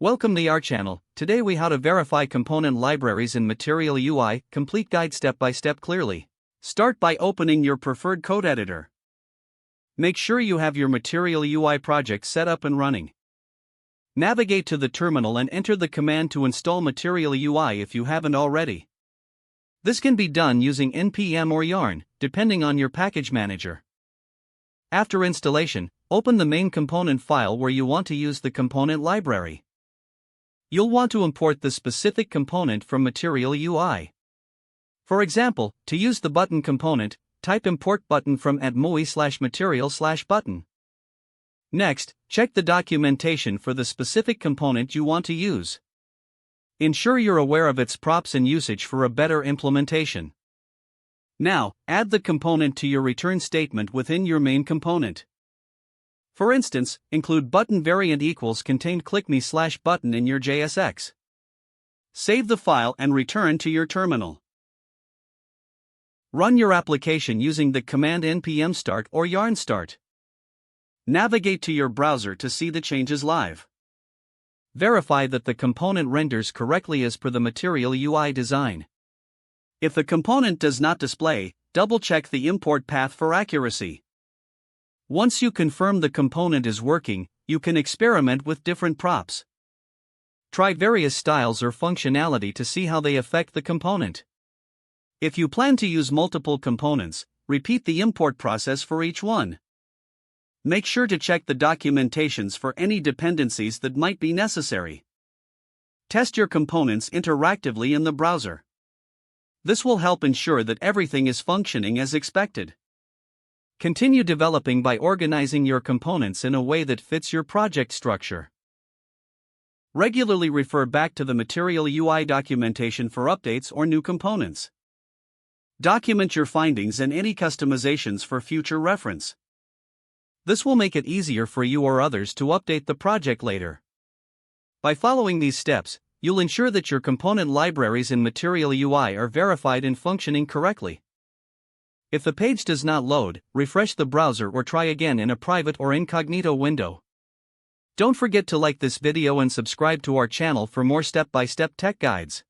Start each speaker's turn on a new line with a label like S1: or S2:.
S1: Welcome to our channel. Today we how to verify component libraries in Material UI, complete guide step by step clearly. Start by opening your preferred code editor. Make sure you have your Material UI project set up and running. Navigate to the terminal and enter the command to install Material UI if you haven't already. This can be done using npm or yarn, depending on your package manager. After installation, open the main component file where you want to use the component library. You'll want to import the specific component from Material UI. For example, to use the button component, type import button from @mui/material/button. Next, check the documentation for the specific component you want to use. Ensure you're aware of its props and usage for a better implementation. Now, add the component to your return statement within your main component. For instance, include button variant equals contained clickme/button in your JSX. Save the file and return to your terminal. Run your application using the command npm start or yarn start. Navigate to your browser to see the changes live. Verify that the component renders correctly as per the Material UI design. If the component does not display, double-check the import path for accuracy. Once you confirm the component is working, you can experiment with different props. Try various styles or functionality to see how they affect the component. If you plan to use multiple components, repeat the import process for each one. Make sure to check the documentations for any dependencies that might be necessary. Test your components interactively in the browser. This will help ensure that everything is functioning as expected. Continue developing by organizing your components in a way that fits your project structure. Regularly refer back to the Material UI documentation for updates or new components. Document your findings and any customizations for future reference. This will make it easier for you or others to update the project later. By following these steps, you'll ensure that your component libraries in Material UI are verified and functioning correctly. If the page does not load, refresh the browser or try again in a private or incognito window. Don't forget to like this video and subscribe to our channel for more step-by-step tech guides.